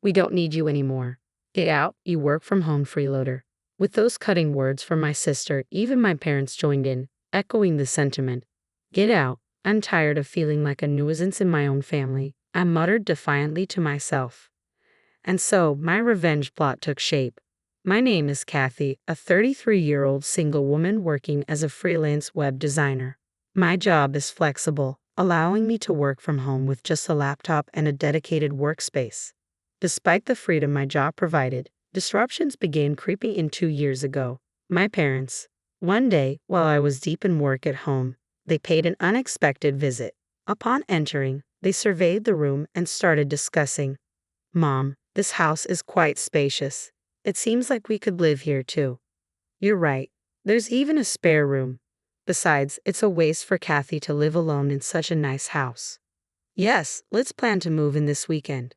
We don't need you anymore. Get out, you work from home freeloader. With those cutting words from my sister, even my parents joined in, echoing the sentiment. Get out, I'm tired of feeling like a nuisance in my own family, I muttered defiantly to myself. And so, my revenge plot took shape. My name is Kathy, a 33-year-old single woman working as a freelance web designer. My job is flexible, allowing me to work from home with just a laptop and a dedicated workspace. Despite the freedom my job provided, disruptions began creeping in 2 years ago. My parents. One day, while I was deep in work at home, they paid an unexpected visit. Upon entering, they surveyed the room and started discussing. Mom, this house is quite spacious. It seems like we could live here too. You're right. There's even a spare room. Besides, it's a waste for Kathy to live alone in such a nice house. Yes, let's plan to move in this weekend.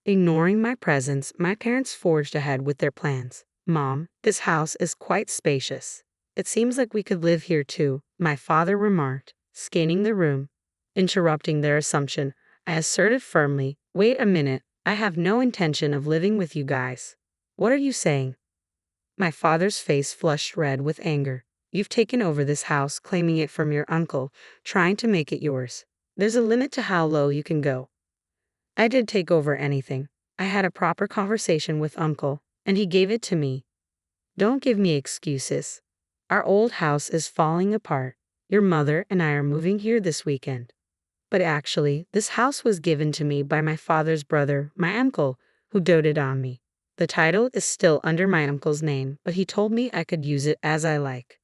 Ignoring my presence, my parents forged ahead with their plans. Mom, this house is quite spacious. It seems like we could live here too, my father remarked, scanning the room. Interrupting their assumption, I asserted firmly, wait a minute, I have no intention of living with you guys. What are you saying? My father's face flushed red with anger. You've taken over this house, claiming it from your uncle, trying to make it yours. There's a limit to how low you can go. I did take over anything. I had a proper conversation with Uncle, and he gave it to me. Don't give me excuses. Our old house is falling apart. Your mother and I are moving here this weekend. But actually, this house was given to me by my father's brother, my uncle, who doted on me. The title is still under my uncle's name, but he told me I could use it as I like.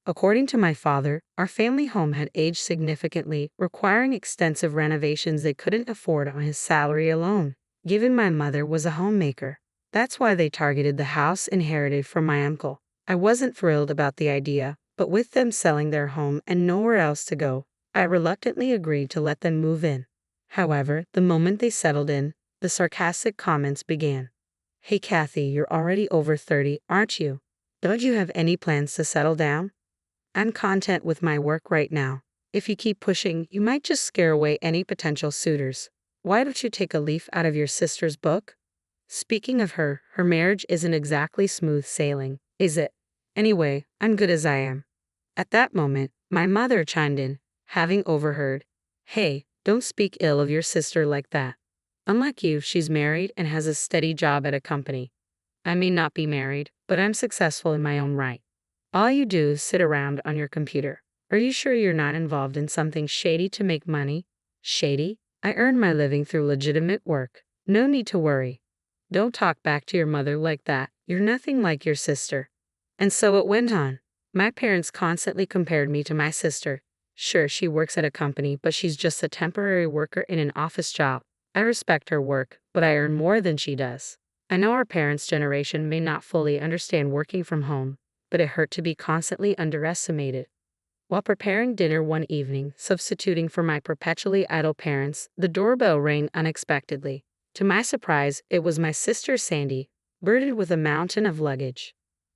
According to my father, our family home had aged significantly, requiring extensive renovations they couldn't afford on his salary alone. Given my mother was a homemaker, that's why they targeted the house inherited from my uncle. I wasn't thrilled about the idea, but with them selling their home and nowhere else to go, I reluctantly agreed to let them move in. However, the moment they settled in, the sarcastic comments began. Hey Kathy, you're already over 30, aren't you? Don't you have any plans to settle down? I'm content with my work right now. If you keep pushing, you might just scare away any potential suitors. Why don't you take a leaf out of your sister's book? Speaking of her marriage isn't exactly smooth sailing, is it? Anyway, I'm good as I am. At that moment, my mother chimed in, having overheard. Hey, don't speak ill of your sister like that. Unlike you, she's married and has a steady job at a company. I may not be married, but I'm successful in my own right. All you do is sit around on your computer. Are you sure you're not involved in something shady to make money? Shady? I earn my living through legitimate work. No need to worry. Don't talk back to your mother like that. You're nothing like your sister. And so it went on. My parents constantly compared me to my sister. Sure, she works at a company, but she's just a temporary worker in an office job. I respect her work, but I earn more than she does. I know our parents' generation may not fully understand working from home, but it hurt to be constantly underestimated. While preparing dinner one evening, substituting for my perpetually idle parents, the doorbell rang unexpectedly. To my surprise, it was my sister Sandy, burdened with a mountain of luggage.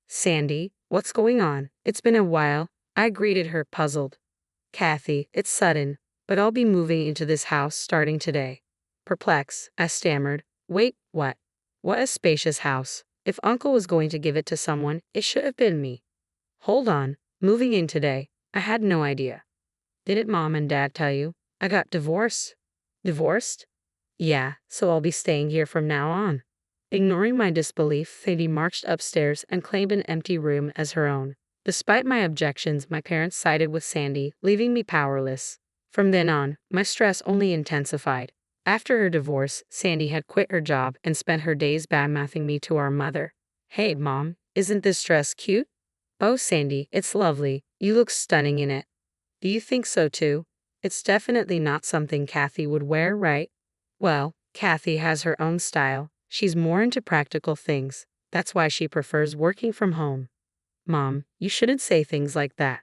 Sandy, what's going on? It's been a while, I greeted her, puzzled. Kathy, it's sudden, but I'll be moving into this house starting today. Perplexed, I stammered. Wait, what? What a spacious house. If Uncle was going to give it to someone, it should have been me. Hold on, moving in today? I had no idea. Didn't Mom and Dad tell you? I got divorced. Divorced? Yeah, so I'll be staying here from now on. Ignoring my disbelief, Sadie marched upstairs and claimed an empty room as her own. Despite my objections, my parents sided with Sandy, leaving me powerless. From then on, my stress only intensified. After her divorce, Sandy had quit her job and spent her days badmouthing me to our mother. Hey, Mom, isn't this dress cute? Oh, Sandy, it's lovely. You look stunning in it. Do you think so too? It's definitely not something Kathy would wear, right? Well, Kathy has her own style. She's more into practical things. That's why she prefers working from home. Mom, you shouldn't say things like that.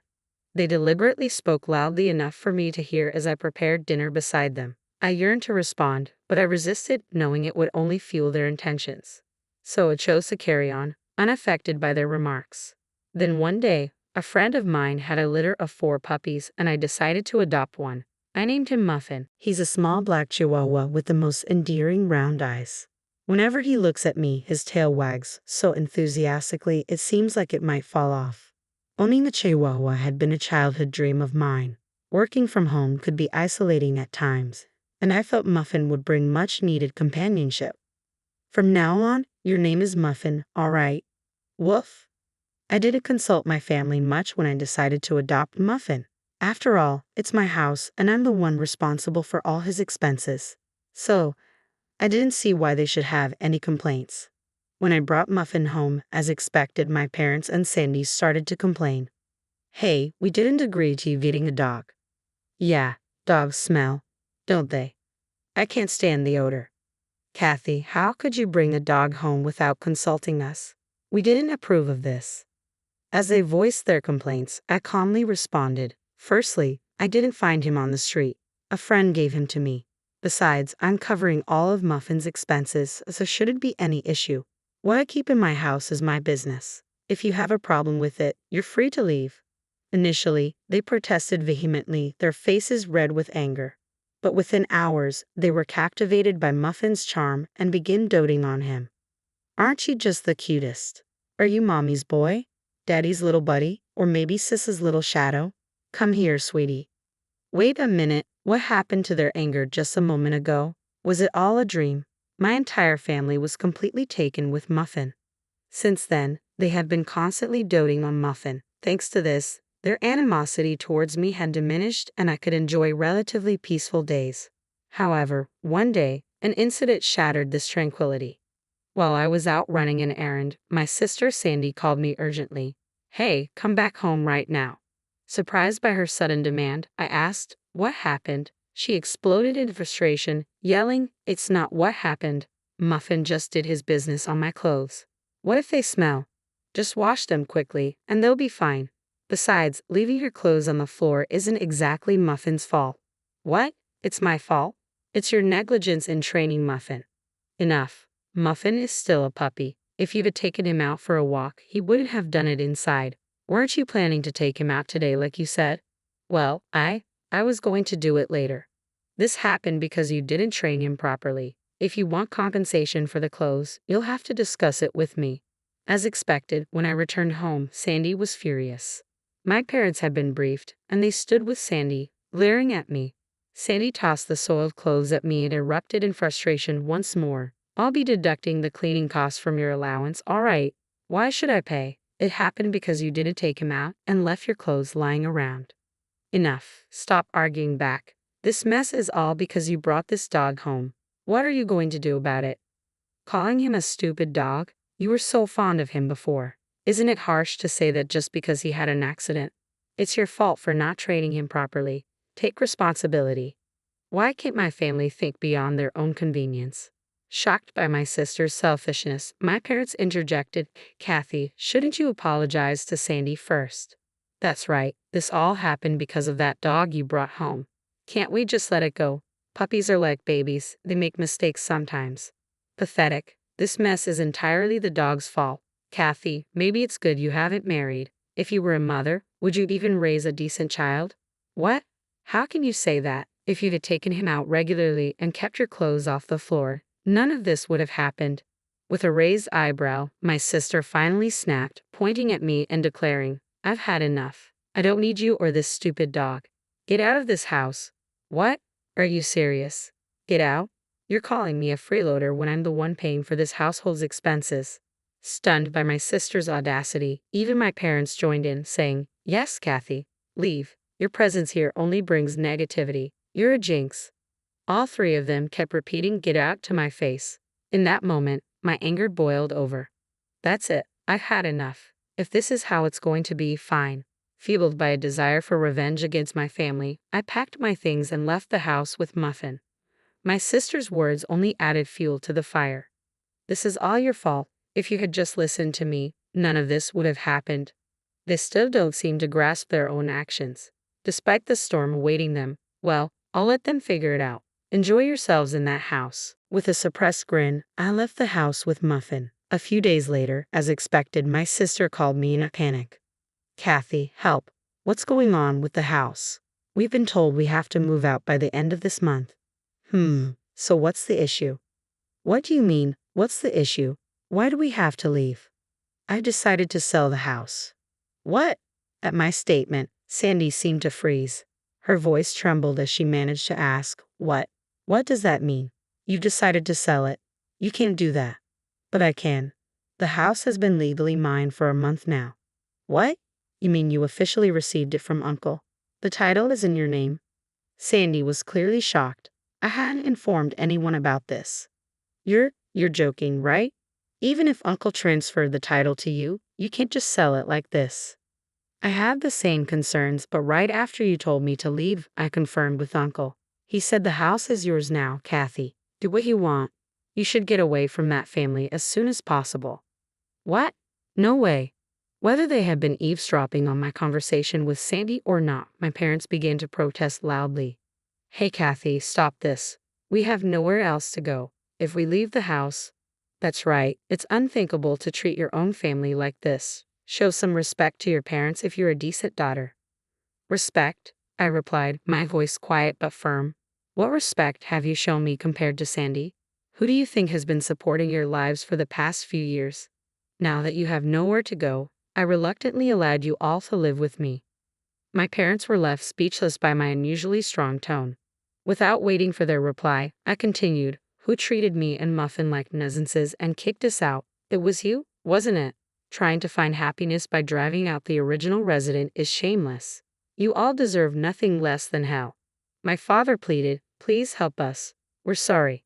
They deliberately spoke loudly enough for me to hear as I prepared dinner beside them. I yearned to respond, but I resisted, knowing it would only fuel their intentions. So I chose to carry on, unaffected by their remarks. Then one day, a friend of mine had a litter of 4 puppies and I decided to adopt one. I named him Muffin. He's a small black chihuahua with the most endearing round eyes. Whenever he looks at me, his tail wags so enthusiastically it seems like it might fall off. Owning a Chihuahua had been a childhood dream of mine. Working from home could be isolating at times, and I felt Muffin would bring much needed companionship. From now on, your name is Muffin, all right? Woof. I didn't consult my family much when I decided to adopt Muffin. After all, it's my house and I'm the one responsible for all his expenses. So, I didn't see why they should have any complaints. When I brought Muffin home, as expected, my parents and Sandy started to complain. Hey, we didn't agree to you getting a dog. Yeah, dogs smell, don't they? I can't stand the odor. Kathy, how could you bring a dog home without consulting us? We didn't approve of this. As they voiced their complaints, I calmly responded. Firstly, I didn't find him on the street. A friend gave him to me. Besides, I'm covering all of Muffin's expenses, so shouldn't be any issue. What I keep in my house is my business. If you have a problem with it, you're free to leave. Initially, they protested vehemently, their faces red with anger. But within hours, they were captivated by Muffin's charm and began doting on him. Aren't you just the cutest? Are you mommy's boy? Daddy's little buddy? Or maybe Sis's little shadow? Come here, sweetie. Wait a minute, what happened to their anger just a moment ago? Was it all a dream? My entire family was completely taken with Muffin. Since then, they have been constantly doting on Muffin. Thanks to this, their animosity towards me had diminished and I could enjoy relatively peaceful days. However, one day, an incident shattered this tranquility. While I was out running an errand, my sister Sandy called me urgently. Hey, come back home right now. Surprised by her sudden demand, I asked, what happened? She exploded in frustration, yelling, it's not what happened. Muffin just did his business on my clothes. What if they smell? Just wash them quickly, and they'll be fine. Besides, leaving your clothes on the floor isn't exactly Muffin's fault. What? It's my fault? It's your negligence in training Muffin. Enough. Muffin is still a puppy. If you'd have taken him out for a walk, he wouldn't have done it inside. Weren't you planning to take him out today like you said? Well, I was going to do it later. This happened because you didn't train him properly. If you want compensation for the clothes, you'll have to discuss it with me. As expected, when I returned home, Sandy was furious. My parents had been briefed, and they stood with Sandy, glaring at me. Sandy tossed the soiled clothes at me and erupted in frustration once more. I'll be deducting the cleaning costs from your allowance, all right. Why should I pay? It happened because you didn't take him out and left your clothes lying around. Enough. Stop arguing back. This mess is all because you brought this dog home. What are you going to do about it? Calling him a stupid dog? You were so fond of him before. Isn't it harsh to say that just because he had an accident? It's your fault for not training him properly. Take responsibility. Why can't my family think beyond their own convenience? Shocked by my sister's selfishness, my parents interjected, Kathy, shouldn't you apologize to Sandy first? That's right, this all happened because of that dog you brought home. Can't we just let it go? Puppies are like babies, they make mistakes sometimes. Pathetic. This mess is entirely the dog's fault. Kathy, maybe it's good you haven't married. If you were a mother, would you even raise a decent child? What? How can you say that? If you'd have taken him out regularly and kept your clothes off the floor, none of this would have happened. With a raised eyebrow, my sister finally snapped, pointing at me and declaring, I've had enough. I don't need you or this stupid dog. Get out of this house. What? Are you serious? Get out? You're calling me a freeloader when I'm the one paying for this household's expenses. Stunned by my sister's audacity, even my parents joined in, saying, Yes, Kathy, leave. Your presence here only brings negativity. You're a jinx. All three of them kept repeating get out to my face. In that moment, my anger boiled over. That's it. I've had enough. If this is how it's going to be, fine. Fueled by a desire for revenge against my family, I packed my things and left the house with Muffin. My sister's words only added fuel to the fire. This is all your fault. If you had just listened to me, none of this would have happened. They still don't seem to grasp their own actions. Despite the storm awaiting them, well, I'll let them figure it out. Enjoy yourselves in that house. With a suppressed grin, I left the house with Muffin. A few days later, as expected, my sister called me in a panic. Kathy, help. What's going on with the house? We've been told we have to move out by the end of this month. So what's the issue? What do you mean? What's the issue? Why do we have to leave? I decided to sell the house. What? At my statement, Sandy seemed to freeze. Her voice trembled as she managed to ask, What? What does that mean? You've decided to sell it. You can't do that. But I can. The house has been legally mine for a month now. What? You mean you officially received it from Uncle? The title is in your name? Sandy was clearly shocked. I hadn't informed anyone about this. You're joking, right? Even if Uncle transferred the title to you, you can't just sell it like this. I had the same concerns, but right after you told me to leave, I confirmed with Uncle. He said the house is yours now, Kathy. Do what you want. You should get away from that family as soon as possible. What? No way. Whether they had been eavesdropping on my conversation with Sandy or not, my parents began to protest loudly. Hey, Kathy, stop this. We have nowhere else to go. If we leave the house... That's right, it's unthinkable to treat your own family like this. Show some respect to your parents if you're a decent daughter. Respect? I replied, my voice quiet but firm. What respect have you shown me compared to Sandy? Who do you think has been supporting your lives for the past few years? Now that you have nowhere to go, I reluctantly allowed you all to live with me. My parents were left speechless by my unusually strong tone. Without waiting for their reply, I continued, Who treated me and Muffin like nuisances and kicked us out? It was you, wasn't it? Trying to find happiness by driving out the original resident is shameless. You all deserve nothing less than hell. My father pleaded, Please help us. We're sorry.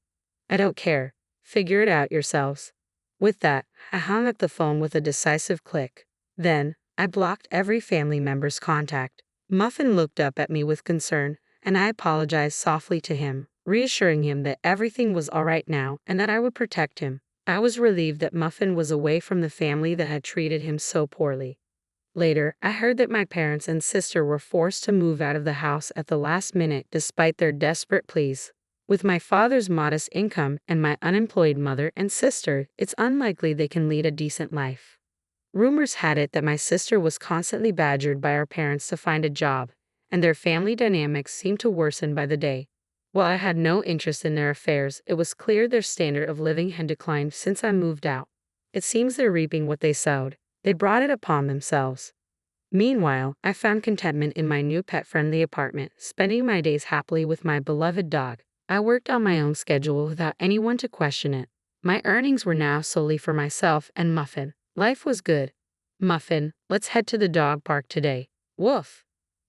I don't care. Figure it out yourselves. With that, I hung up the phone with a decisive click. Then, I blocked every family member's contact. Muffin looked up at me with concern, and I apologized softly to him, reassuring him that everything was all right now and that I would protect him. I was relieved that Muffin was away from the family that had treated him so poorly. Later, I heard that my parents and sister were forced to move out of the house at the last minute despite their desperate pleas. With my father's modest income and my unemployed mother and sister, it's unlikely they can lead a decent life. Rumors had it that my sister was constantly badgered by our parents to find a job, and their family dynamics seemed to worsen by the day. While I had no interest in their affairs, it was clear their standard of living had declined since I moved out. It seems they're reaping what they sowed. They brought it upon themselves. Meanwhile, I found contentment in my new pet-friendly apartment, spending my days happily with my beloved dog. I worked on my own schedule without anyone to question it. My earnings were now solely for myself and Muffin. Life was good. Muffin, let's head to the dog park today. Woof.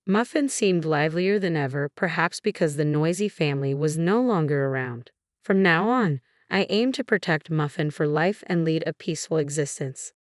Muffin seemed livelier than ever, perhaps because the noisy family was no longer around. From now on, I aimed to protect Muffin for life and lead a peaceful existence.